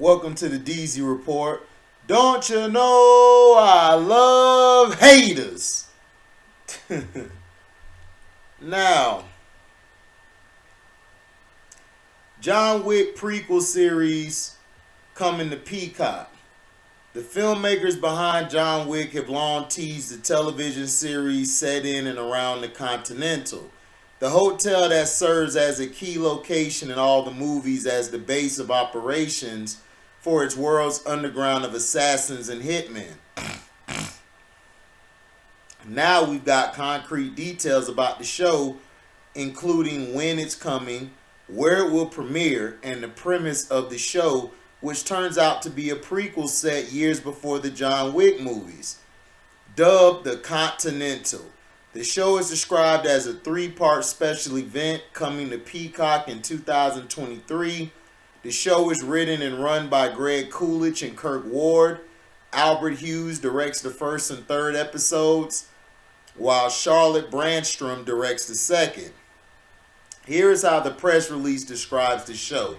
Welcome to the DZ Report. Don't you know I love haters? Now, John Wick Prequel series coming to Peacock. The filmmakers behind John Wick have long teased the television series set in and around the Continental, the hotel that serves as a key location in all the movies as the base of operations for its world's underground of assassins and hitmen. Now we've got concrete details about the show, including when it's coming, where it will premiere, and the premise of the show, which turns out to be a prequel set years before the John Wick movies. Dubbed the Continental, the show is described as a 3-part special event coming to Peacock in 2023. The show is written and run by Greg Coolidge and Kirk Ward. Albert Hughes directs the first and third episodes, while Charlotte Brandstrom directs the second. Here is how the press release describes the show.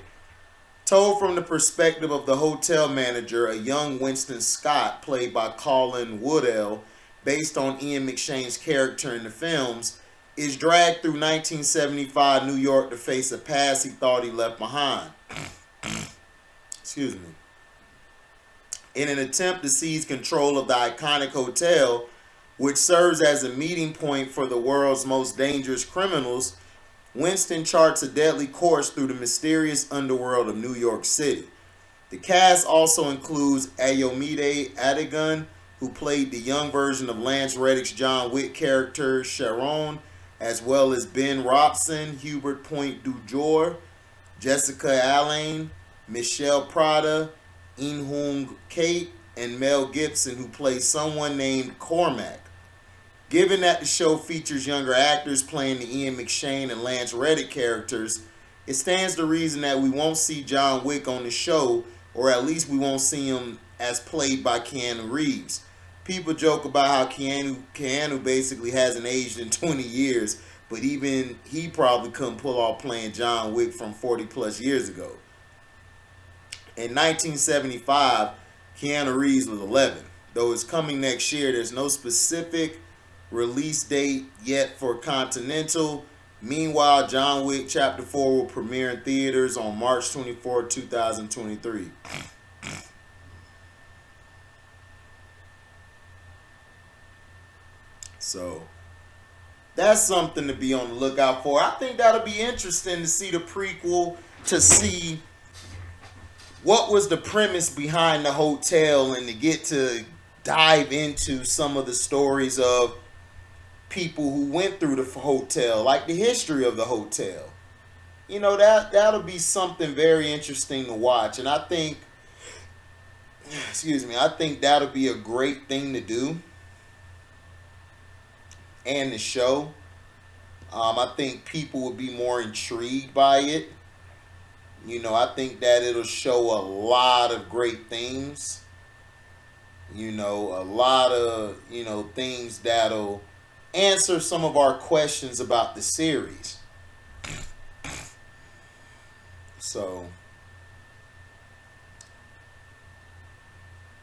Told from the perspective of the hotel manager, a young Winston Scott, played by Colin Woodell, based on Ian McShane's character in the films, is dragged through 1975 New York to face a past he thought he left behind. Excuse me. In an attempt to seize control of the iconic hotel, which serves as a meeting point for the world's most dangerous criminals, Winston charts a deadly course through the mysterious underworld of New York City. The cast also includes Ayomide Adegun, who played the young version of Lance Reddick's John Wick character Sharon, as well as Ben Robson, Hubert Point du Jour, Jessica Allen, Michelle Prada, In-Hung Kate, and Mel Gibson, who plays someone named Cormac. Given that the show features younger actors playing the Ian McShane and Lance Reddick characters, it stands to reason that we won't see John Wick on the show, or at least we won't see him as played by Keanu Reeves. People joke about how Keanu basically hasn't aged in 20 years, but even he probably couldn't pull off playing John Wick from 40 plus years ago. In 1975, Keanu Reeves was 11. Though it's coming next year, there's no specific release date yet for Continental. Meanwhile, John Wick Chapter 4 will premiere in theaters on March 24, 2023. So, that's something to be on the lookout for. I think that'll be interesting to see the prequel, to see what was the premise behind the hotel, and to get to dive into some of the stories of people who went through the hotel, like the history of the hotel. You know, that'll be something very interesting to watch. And I think, I think that'll be a great thing to do. And the show. I think people would be more intrigued by it. You know, I think that it'll show a lot of great things. You know, a lot of, things that'll answer some of our questions about the series. So,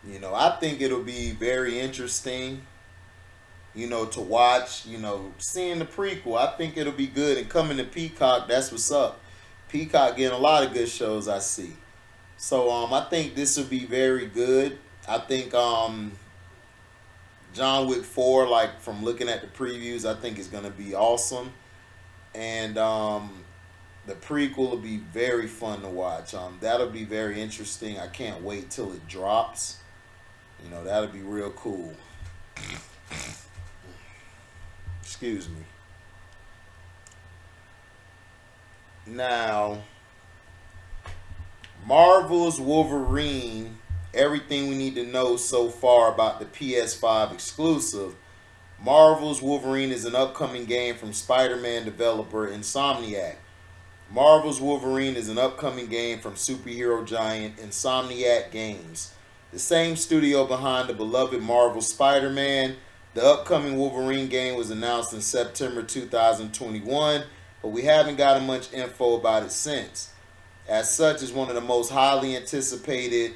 I think it'll be very interesting, to watch, seeing the prequel. I think it'll be good. And coming to Peacock, that's what's up. Peacock getting a lot of good shows, I see. So, I think this will be very good. I think, John Wick 4, like from looking at the previews, I think is going to be awesome. And the prequel will be very fun to watch. That'll be very interesting. I can't wait till it drops. That'll be real cool. Excuse me. Now, Marvel's Wolverine, everything we need to know so far about the PS5 exclusive. Marvel's Wolverine is an upcoming game from Spider-Man developer Insomniac. Marvel's Wolverine is an upcoming game from superhero giant Insomniac Games, the same studio behind the beloved Marvel Spider-Man. The upcoming Wolverine game was announced in September 2021, but we haven't gotten much info about it since. As such, is one of the most highly anticipated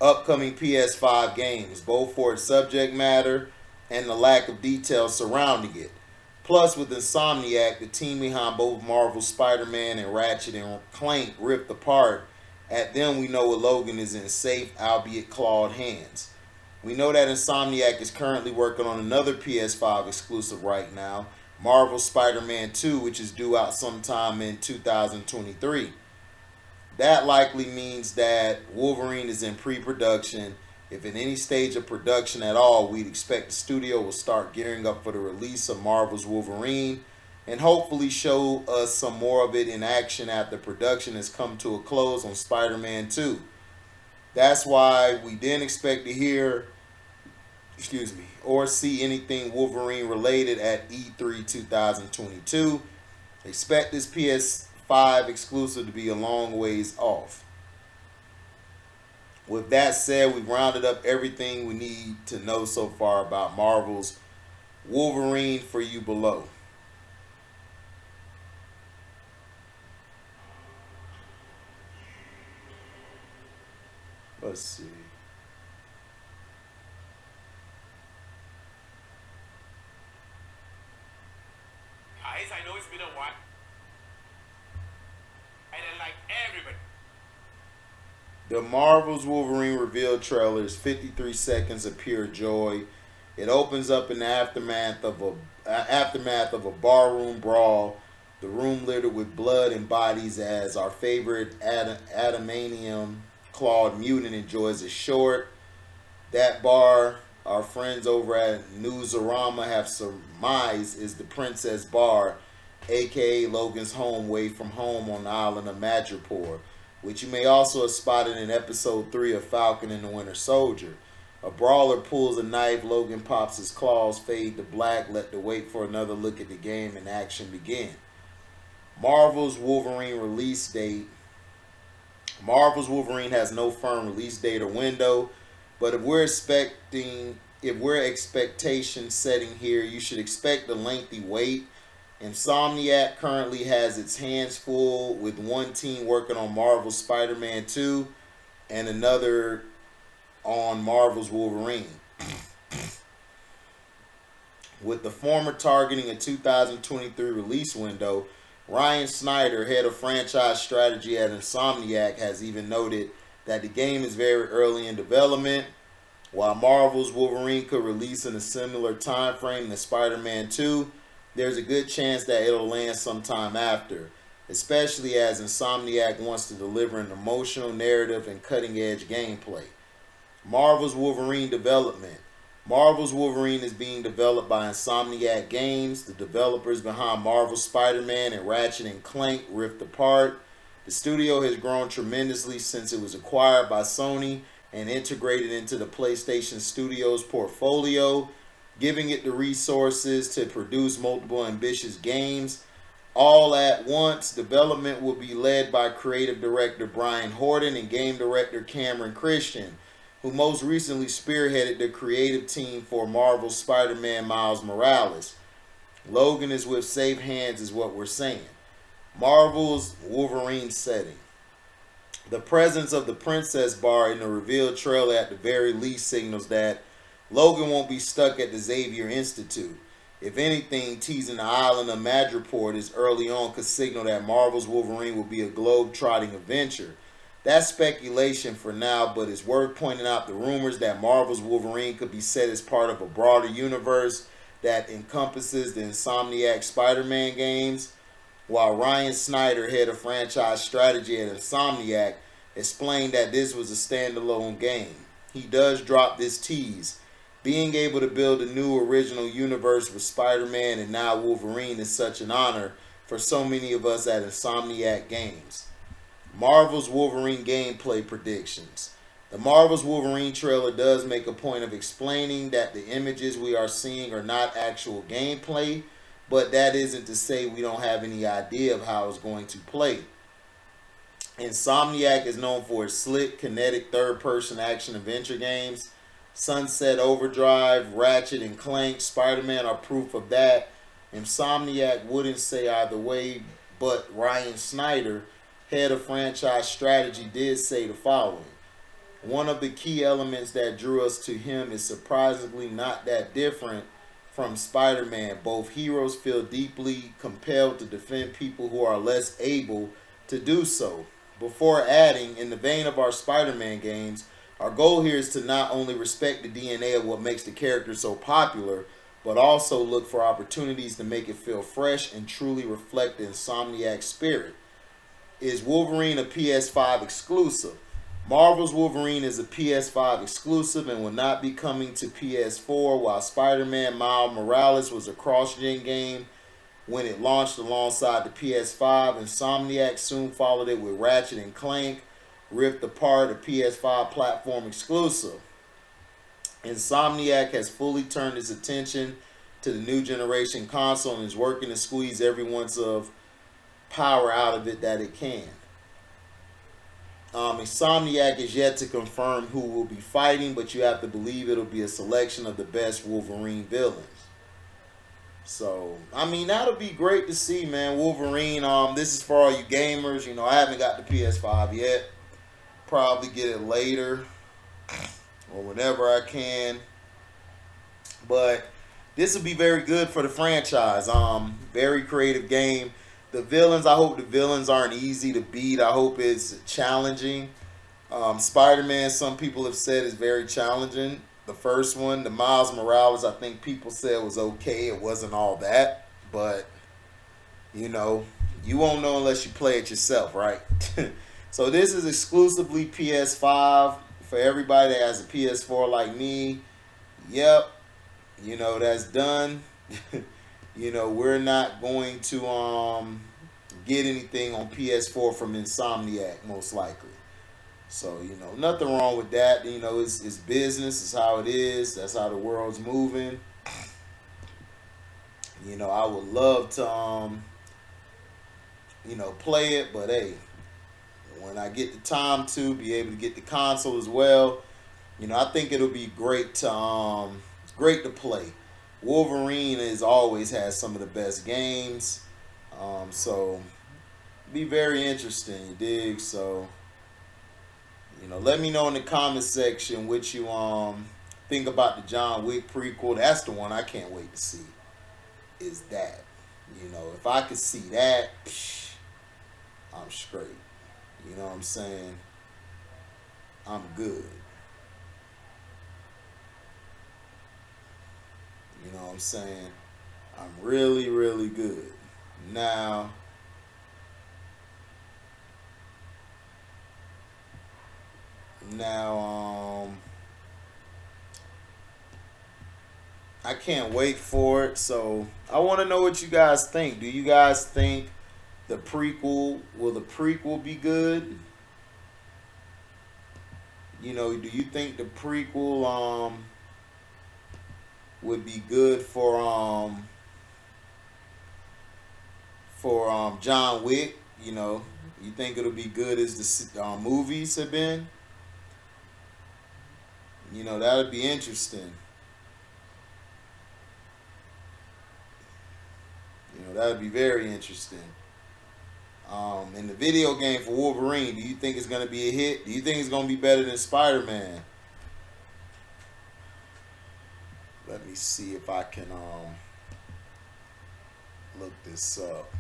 upcoming PS5 games, both for its subject matter and the lack of detail surrounding it. Plus, with Insomniac, the team behind both Marvel's Spider-Man and Ratchet and Clank ripped apart, at them we know Logan is in safe, albeit clawed hands. We know that Insomniac is currently working on another PS5 exclusive right now, Marvel's Spider-Man 2, which is due out sometime in 2023. That likely means that Wolverine is in pre-production. If in any stage of production at all, we'd expect the studio will start gearing up for the release of Marvel's Wolverine and hopefully show us some more of it in action after production has come to a close on Spider-Man 2. That's why we didn't expect to hear, or see anything Wolverine related at E3 2022. Expect this PS5 exclusive to be a long ways off. With that said, we've rounded up everything we need to know so far about Marvel's Wolverine for you below. Let's see. Guys, I know it's been a while. And then, like everybody. The Marvel's Wolverine reveal trailer is 53 seconds of pure joy. It opens up in the aftermath of a barroom brawl. The room littered with blood and bodies as our favorite adamantium clawed mutant enjoys a short. That bar our friends over at Newsarama have surmised is the Princess Bar, aka Logan's home away from home on the island of Madripoor, which you may also have spotted in episode 3 of Falcon and the Winter Soldier. A brawler pulls a knife, Logan pops his claws, fade to black, let the wait for another look at the game and action begin. Marvel's Wolverine release date. Marvel's Wolverine has no firm release date or window, but if we're expectation setting here, you should expect a lengthy wait. Insomniac currently has its hands full with one team working on Marvel's Spider-Man 2 and another on Marvel's Wolverine. With the former targeting a 2023 release window, Ryan Snyder, head of franchise strategy at Insomniac, has even noted that the game is very early in development. While Marvel's Wolverine could release in a similar time frame to Spider-Man 2, there's a good chance that it'll land sometime after, especially as Insomniac wants to deliver an emotional narrative and cutting-edge gameplay. Marvel's Wolverine development. Marvel's Wolverine is being developed by Insomniac Games, the developers behind Marvel's Spider-Man and Ratchet and Clank Rift Apart. The studio has grown tremendously since it was acquired by Sony and integrated into the PlayStation Studios portfolio, giving it the resources to produce multiple ambitious games all at once. Development will be led by creative director Brian Horton and game director Cameron Christian, who most recently spearheaded the creative team for Marvel's Spider-Man Miles Morales. Logan is with safe hands is what we're saying. Marvel's Wolverine setting. The presence of the Princess Bar in the reveal trailer at the very least signals that Logan won't be stuck at the Xavier Institute. If anything, teasing the island of Madripoor this early on could signal that Marvel's Wolverine will be a globe-trotting adventure. That's speculation for now, but it's worth pointing out the rumors that Marvel's Wolverine could be set as part of a broader universe that encompasses the Insomniac Spider-Man games. While Ryan Snyder, head of franchise strategy at Insomniac, explained that this was a standalone game. He does drop this tease. Being able to build a new original universe with Spider-Man and now Wolverine is such an honor for so many of us at Insomniac Games. Marvel's Wolverine gameplay predictions. The Marvel's Wolverine trailer does make a point of explaining that the images we are seeing are not actual gameplay, but that isn't to say we don't have any idea of how it's going to play. Insomniac is known for its slick, kinetic third-person action-adventure games. Sunset Overdrive, Ratchet and Clank, Spider-Man are proof of that. Insomniac wouldn't say either way, But Ryan Snyder, head of franchise strategy, did say the following. One of the key elements that drew us to him is surprisingly not that different from Spider-Man. Both heroes feel deeply compelled to defend people who are less able to do so. Before adding, in the vein of our Spider-Man games, our goal here is to not only respect the DNA of what makes the character so popular, but also look for opportunities to make it feel fresh and truly reflect the Insomniac spirit. Is Wolverine a PS5 exclusive? Marvel's Wolverine is a PS5 exclusive and will not be coming to PS4, while Spider-Man Miles Morales was a cross-gen game when it launched alongside the PS5. Insomniac soon followed it with Ratchet and Clank Rift Apart, a PS5 platform exclusive. Insomniac has fully turned its attention to the new generation console and is working to squeeze every ounce of power out of it that it can. Insomniac is yet to confirm who will be fighting, but you have to believe it'll be a selection of the best Wolverine villains. So, I mean, that'll be great to see, man. Wolverine, this is for all you gamers. You know, I haven't got the PS5 yet. Probably get it later or whenever I can. But this will be very good for the franchise. Very creative game. The villains, I hope the villains aren't easy to beat. I hope it's challenging. Spider-Man, some people have said, is very challenging. The first one, the Miles Morales, I think people said was okay. It wasn't all that. But, you know, you won't know unless you play it yourself, right? So this is exclusively PS5 for everybody that has a PS4 like me. Yep. You know, that's done. You know, we're not going to get anything on PS4 from Insomniac, most likely. So, you know, nothing wrong with that. You know, it's business. It's how it is. That's how the world's moving. You know, I would love to, you know, play it. But, hey, when I get the time to be able to get the console as well, you know, I think it'll be great to play. Wolverine has always has some of the best games, so be very interesting, you dig? So, you know, let me know in the comment section what you think about the John Wick prequel. That's the one I can't wait to see. Is that, you know, if I could see that, I'm straight. You know what I'm saying? I'm good. You know what I'm saying? I'm really, really good. Now, I can't wait for it. So I want to know what you guys think. Do you guys think the prequel be good? You know, do you think the prequel would be good for John Wick? You know, you think it'll be good as the movies have been? You know, that would be interesting. You know, that would be very interesting. In the video game for Wolverine, do you think it's going to be a hit? Do you think it's going to be better than Spider-Man? Let me see if I can look this up.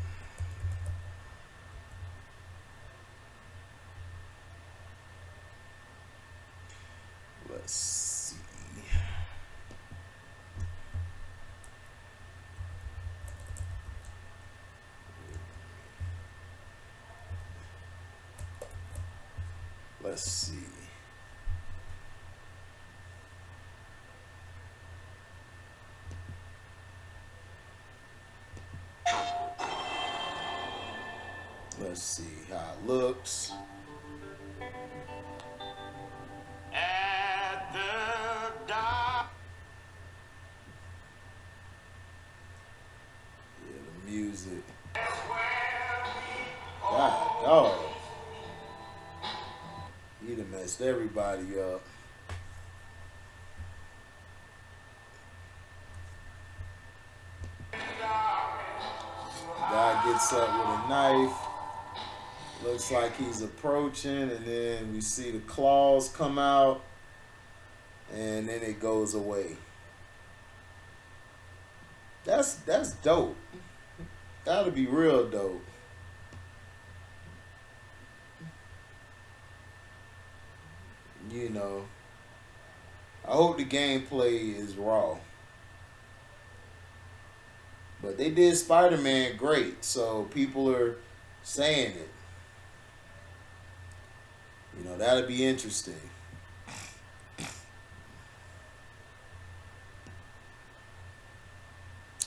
Let's see. Let's see. Let's see how it looks. At the dark. Yeah, the music. God, dog. He done messed everybody up. Gotta get gets up with a knife. Looks like he's approaching, and then we see the claws come out, and then it goes away. That's dope. That'll be real dope. You know, I hope the gameplay is raw. But they did Spider-Man great, so people are saying it. You know, that'll be interesting.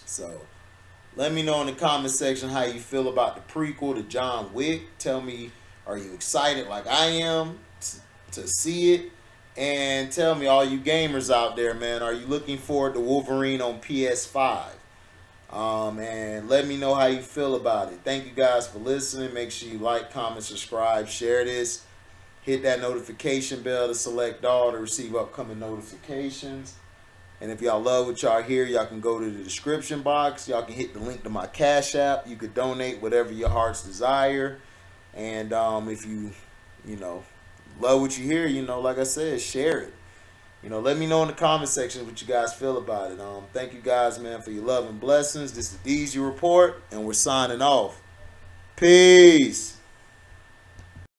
So, let me know in the comment section how you feel about the prequel to John Wick. Tell me, are you excited like I am to see it? And tell me, all you gamers out there, man, are you looking forward to Wolverine on PS5? And let me know how you feel about it. Thank you guys for listening. Make sure you like, comment, subscribe, share this. Hit that notification bell to select all to receive upcoming notifications. And if y'all love what y'all hear, y'all can go to the description box. Y'all can hit the link to my Cash App. You could donate whatever your heart's desire. And if you love what you hear, like I said, share it. Let me know in the comment section what you guys feel about it. Thank you guys, man, for your love and blessings. This is the DZ Report, and we're signing off. Peace.